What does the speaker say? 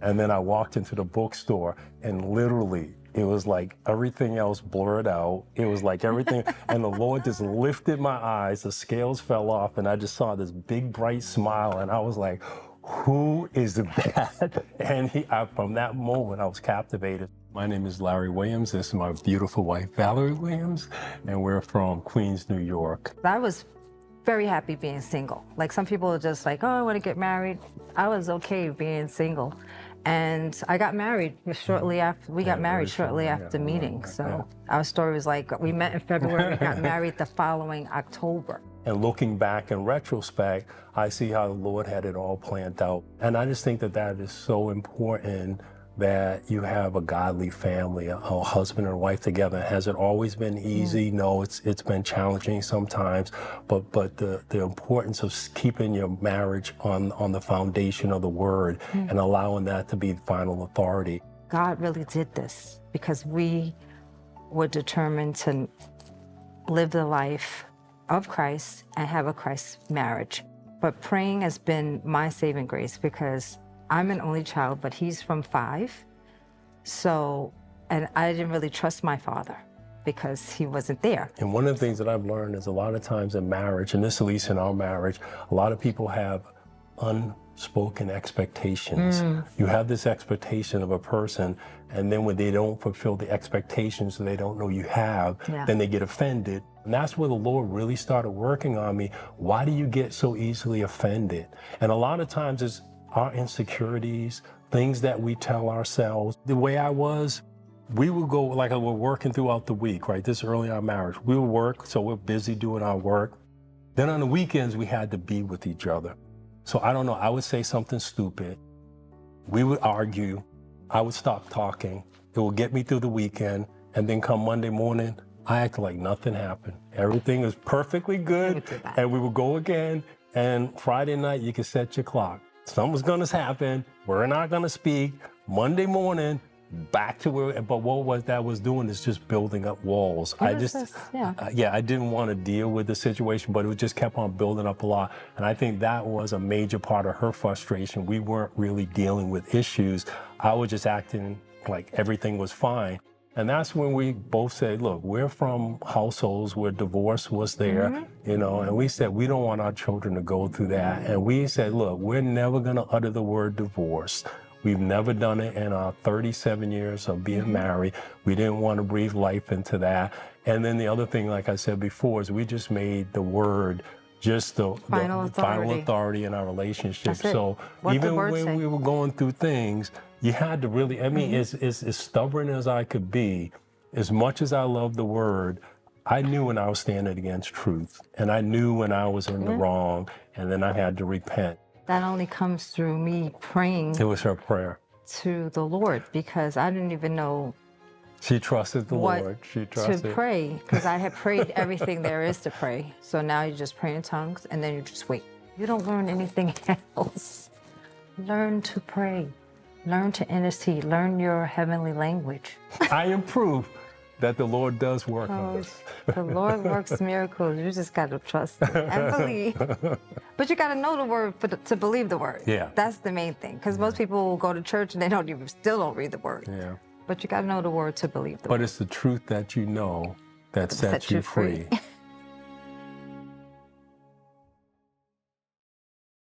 And then I walked into the bookstore and literally it was like everything else blurred out. It was like everything, and the Lord just lifted my eyes, the scales fell off, and I just saw this big bright smile, and I was like, who is that? And from that moment, I was captivated. My name is Larry Williams. This is my beautiful wife, Valerie Williams, and we're from Queens, New York. I was very happy being single. Like some people are just like, oh, I want to get married. I was okay being single. And I got married shortly after, we got married shortly after meeting. So our story was like, we met in February, we got married the following October. And looking back in retrospect, I see how the Lord had it all planned out. And I just think that that is so important, that you have a godly family, a husband and wife together. Has it always been easy? No, it's been challenging sometimes, but the importance of keeping your marriage on the foundation of the Word and allowing that to be final authority. God really did this because we were determined to live the life of Christ and have a Christ marriage. But praying has been my saving grace because I'm an only child, but he's from 5. So, and I didn't really trust my father because he wasn't there. And one of the things that I've learned is a lot of times in marriage, and this at least in our marriage, a lot of people have unspoken expectations. You have this expectation of a person, and then when they don't fulfill the expectations that they don't know you have, then they get offended. And that's where the Lord really started working on me. Why do you get so easily offended? And a lot of times it's our insecurities, things that we tell ourselves. The way I was, we would go, like we're working throughout the week, right? This early in our marriage. We would work, so we're busy doing our work. Then on the weekends, we had to be with each other. So I don't know, I would say something stupid. We would argue. I would stop talking. It would get me through the weekend. And then come Monday morning, I acted like nothing happened. Everything was perfectly good. And we would go again. And Friday night, you could set your clock. Something's gonna happen. We're not gonna speak. Monday morning, back to where, but what was doing is just building up walls. I didn't want to deal with the situation, but it just kept on building up a lot. And I think that was a major part of her frustration. We weren't really dealing with issues. I was just acting like everything was fine. And that's when we both said, look, we're from households where divorce was there, you know, and we said, we don't want our children to go through that. And we said, look, we're never going to utter the word divorce. We've never done it in our 37 years of being married. We didn't want to breathe life into that. And then the other thing, like I said before, is we just made the word just the final authority in our relationship. So even when we were going through things, you had to really, I mean, as stubborn as I could be, as much as I love the Word, I knew when I was standing against truth, and I knew when I was in the wrong, and then I had to repent. That only comes through me praying. It was her prayer to the Lord, because I didn't even know. She trusted the Lord. She trusted to pray, because I had prayed everything there is to pray. So now you just pray in tongues, and then you just wait. You don't learn anything else. Learn to pray. Learn to intercede. Learn your heavenly language. I am proof that the Lord does work on us. The Lord works miracles. You just got to trust Him and believe. But you got to know the Word to believe the Word. Yeah. That's the main thing. Because most people will go to church and they still don't read the Word. Yeah. But you got to know the Word to believe the Word. But it's the truth that you know that sets you free.